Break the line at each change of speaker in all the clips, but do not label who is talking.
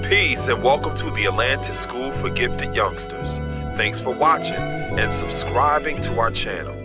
Peace and welcome to the Atlantis School for Gifted Youngsters. Thanks for watching and subscribing to our channel.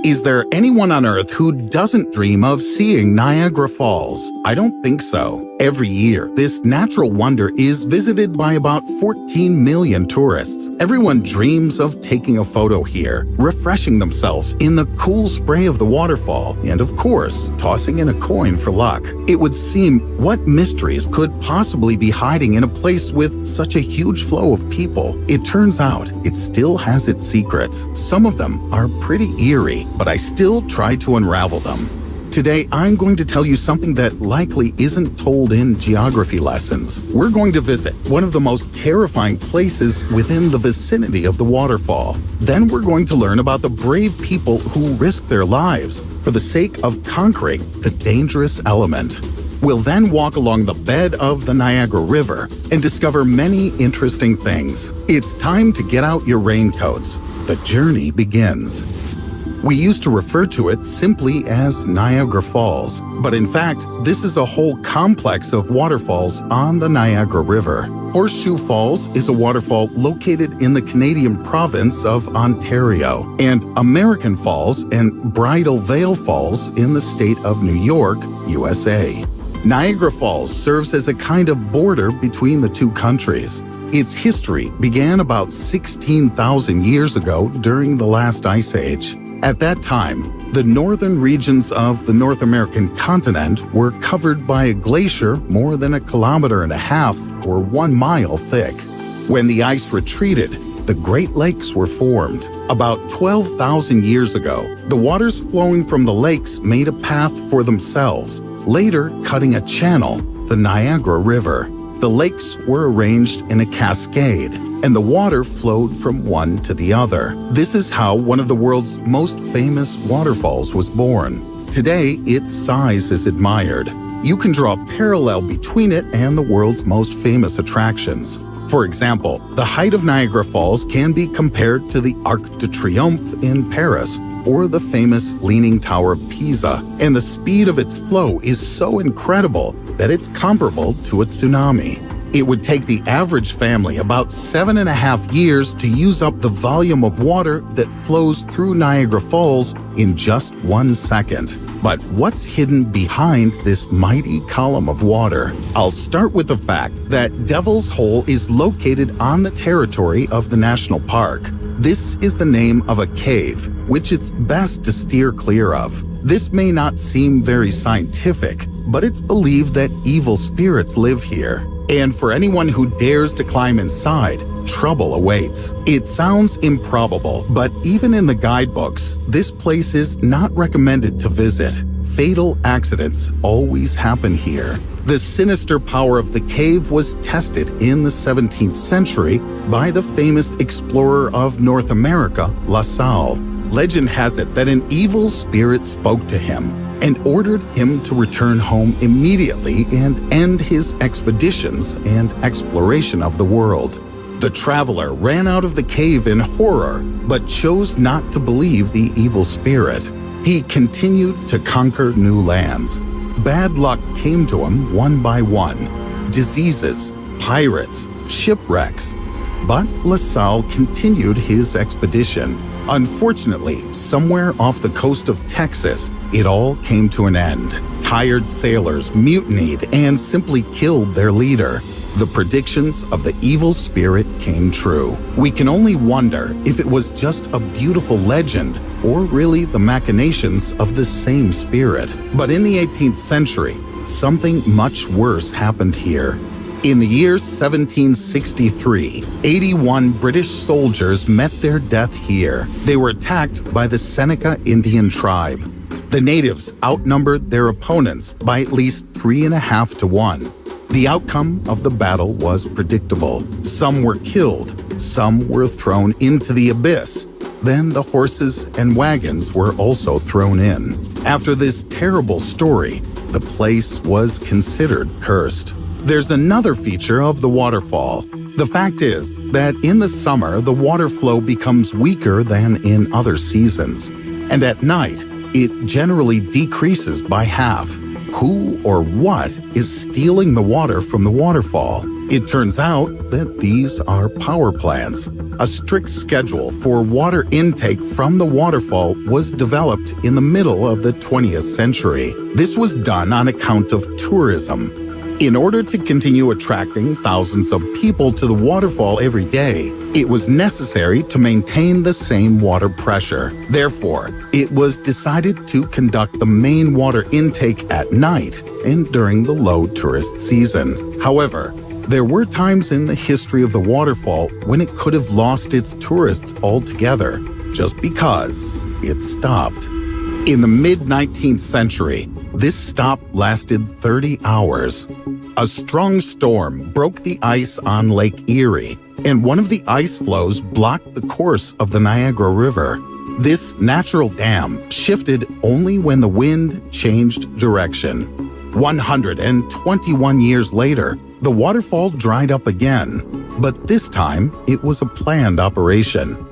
Is there anyone on Earth who doesn't dream of seeing Niagara Falls? I don't think so. Every year, this natural wonder is visited by about 14 million tourists. Everyone dreams of taking a photo here, refreshing themselves in the cool spray of the waterfall, and of course, tossing in a coin for luck. It would seem, what mysteries could possibly be hiding in a place with such a huge flow of people? It turns out, it still has its secrets. Some of them are pretty eerie, but I still try to unravel them. Today, I'm going to tell you something that likely isn't told in geography lessons. We're going to visit one of the most terrifying places within the vicinity of the waterfall. Then we're going to learn about the brave people who risk their lives for the sake of conquering the dangerous element. We'll then walk along the bed of the Niagara River and discover many interesting things. It's time to get out your raincoats. The journey begins. We used to refer to it simply as Niagara Falls, but in fact, this is a whole complex of waterfalls on the Niagara River. Horseshoe Falls is a waterfall located in the Canadian province of Ontario, and American Falls and Bridal Veil Falls in the state of New York, USA. Niagara Falls serves as a kind of border between the two countries. Its history began about 16,000 years ago during the last ice age. At that time, the northern regions of the North American continent were covered by a glacier more than 1.5 kilometers or 1 mile thick. When the ice retreated, the Great Lakes were formed. About 12,000 years ago, the waters flowing from the lakes made a path for themselves, later cutting a channel, the Niagara River. The lakes were arranged in a cascade, and the water flowed from one to the other. This is how one of the world's most famous waterfalls was born. Today, its size is admired. You can draw a parallel between it and the world's most famous attractions. For example, the height of Niagara Falls can be compared to the Arc de Triomphe in Paris, or the famous Leaning Tower of Pisa, and the speed of its flow is so incredible that it's comparable to a tsunami. It would take the average family about 7.5 years to use up the volume of water that flows through Niagara Falls in just 1 second. But what's hidden behind this mighty column of water? I'll start with the fact that Devil's Hole is located on the territory of the national park. This is the name of a cave, which it's best to steer clear of. This may not seem very scientific, but it's believed that evil spirits live here. And for anyone who dares to climb inside, trouble awaits. It sounds improbable, but even in the guidebooks, this place is not recommended to visit. Fatal accidents always happen here. The sinister power of the cave was tested in the 17th century by the famous explorer of North America, La Salle. Legend has it that an evil spirit spoke to him and ordered him to return home immediately and end his expeditions and exploration of the world. The traveler ran out of the cave in horror, but chose not to believe the evil spirit. He continued to conquer new lands. Bad luck came to him one by one. Diseases, pirates, shipwrecks. But La Salle continued his expedition. Unfortunately, somewhere off the coast of Texas, it all came to an end. Tired sailors mutinied and simply killed their leader. The predictions of the evil spirit came true. We can only wonder if it was just a beautiful legend or really the machinations of the same spirit. But in the 18th century, something much worse happened here. In the year 1763, 81 British soldiers met their death here. They were attacked by the Seneca Indian tribe. The natives outnumbered their opponents by at least 3.5 to 1. The outcome of the battle was predictable. Some were killed, some were thrown into the abyss. Then the horses and wagons were also thrown in. After this terrible story, the place was considered cursed. There's another feature of the waterfall. The fact is that in the summer, the water flow becomes weaker than in other seasons, and at night, it generally decreases by half. Who or what is stealing the water from the waterfall? It turns out that these are power plants. A strict schedule for water intake from the waterfall was developed in the middle of the 20th century. This was done on account of tourism. In order to continue attracting thousands of people to the waterfall every day, it was necessary to maintain the same water pressure. Therefore, it was decided to conduct the main water intake at night and during the low tourist season. However, there were times in the history of the waterfall when it could have lost its tourists altogether, just because it stopped. In the mid-19th century, this stop lasted 30 hours. A strong storm broke the ice on Lake Erie, and one of the ice flows blocked the course of the Niagara River. This natural dam shifted only when the wind changed direction. 121 years later, the waterfall dried up again, but this time it was a planned operation.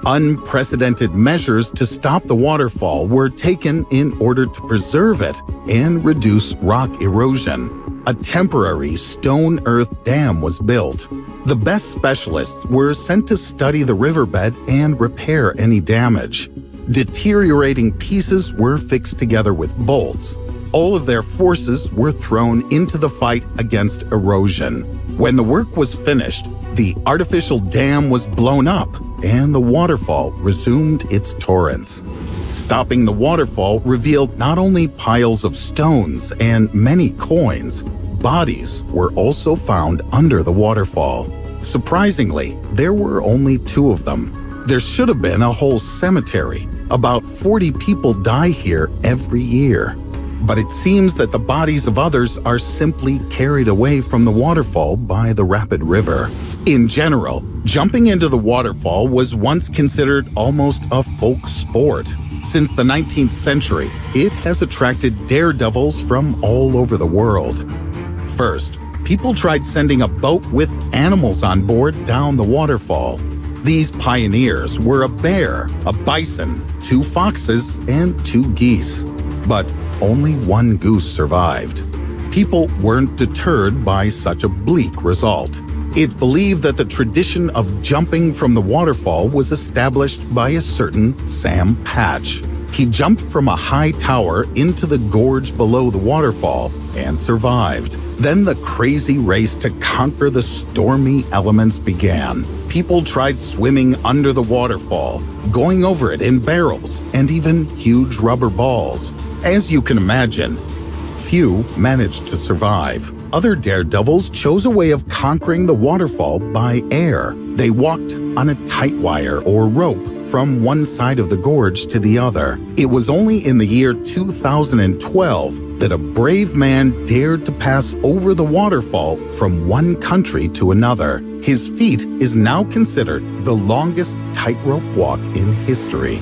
Unprecedented measures to stop the waterfall were taken in order to preserve it and reduce rock erosion. A temporary stone-earth dam was built. The best specialists were sent to study the riverbed and repair any damage. Deteriorating pieces were fixed together with bolts. All of their forces were thrown into the fight against erosion. When the work was finished, the artificial dam was blown up and the waterfall resumed its torrents. Stopping the waterfall revealed not only piles of stones and many coins, bodies were also found under the waterfall. Surprisingly, there were only 2 of them. There should have been a whole cemetery. About 40 people die here every year. But it seems that the bodies of others are simply carried away from the waterfall by the rapid river. In general, jumping into the waterfall was once considered almost a folk sport. Since the 19th century, it has attracted daredevils from all over the world. First, people tried sending a boat with animals on board down the waterfall. These pioneers were a bear, a bison, 2 foxes, and 2 geese. But only 1 goose survived. People weren't deterred by such a bleak result. It's believed that the tradition of jumping from the waterfall was established by a certain Sam Patch. He jumped from a high tower into the gorge below the waterfall and survived. Then the crazy race to conquer the stormy elements began. People tried swimming under the waterfall, going over it in barrels, and even huge rubber balls. As you can imagine, few managed to survive. Other daredevils chose a way of conquering the waterfall by air. They walked on a tight wire or rope from one side of the gorge to the other. It was only in the year 2012 that a brave man dared to pass over the waterfall from one country to another. His feat is now considered the longest tightrope walk in history.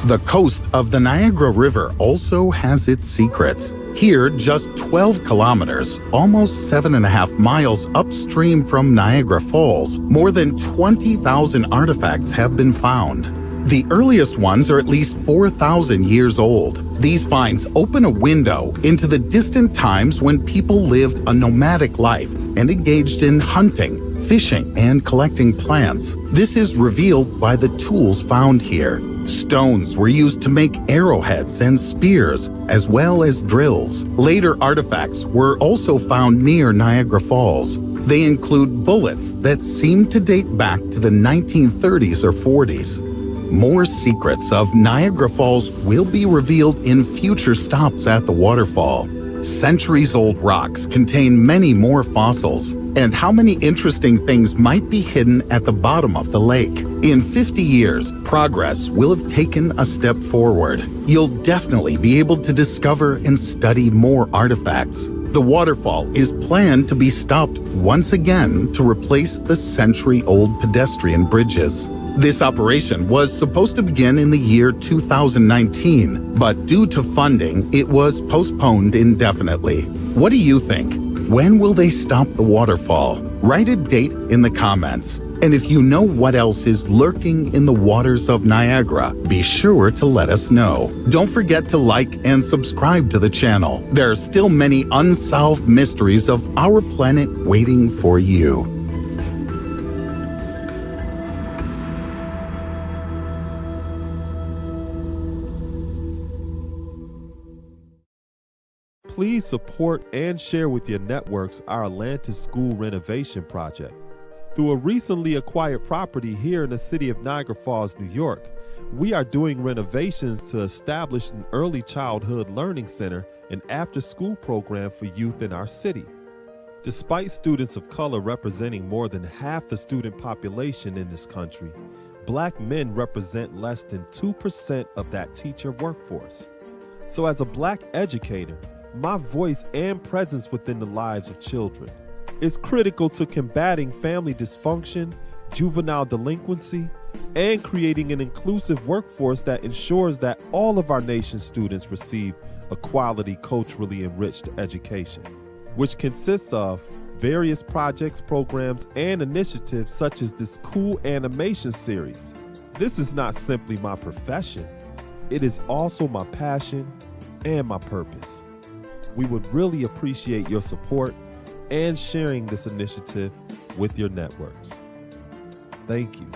The coast of the Niagara River also has its secrets. Here, just 12 kilometers, almost 7.5 miles upstream from Niagara Falls, more than 20,000 artifacts have been found. The earliest ones are at least 4,000 years old. These finds open a window into the distant times when people lived a nomadic life and engaged in hunting, fishing, and collecting plants. This is revealed by the tools found here. Stones were used to make arrowheads and spears, as well as drills. Later artifacts were also found near Niagara Falls. They include bullets that seem to date back to the 1930s or 40s. More secrets of Niagara Falls will be revealed in future stops at the waterfall. Centuries-old rocks contain many more fossils, and how many interesting things might be hidden at the bottom of the lake. In 50 years, progress will have taken a step forward. You'll definitely be able to discover and study more artifacts. The waterfall is planned to be stopped once again to replace the century-old pedestrian bridges. This operation was supposed to begin in the year 2019, but due to funding, it was postponed indefinitely. What do you think? When will they stop the waterfall? Write a date in the comments. And if you know what else is lurking in the waters of Niagara, be sure to let us know. Don't forget to like and subscribe to the channel. There are still many unsolved mysteries of our planet waiting for you.
Please support and share with your networks our Atlantis School renovation project. Through a recently acquired property here in the city of Niagara Falls, New York, we are doing renovations to establish an early childhood learning center and after-school program for youth in our city. Despite students of color representing more than half the student population in this country, Black men represent less than 2% of that teacher workforce. So as a Black educator, my voice and presence within the lives of children is critical to combating family dysfunction, juvenile delinquency, and creating an inclusive workforce that ensures that all of our nation's students receive a quality, culturally enriched education, which consists of various projects, programs, and initiatives such as this cool animation series. This is not simply my profession, it is also my passion and my purpose. We would really appreciate your support and sharing this initiative with your networks. Thank you.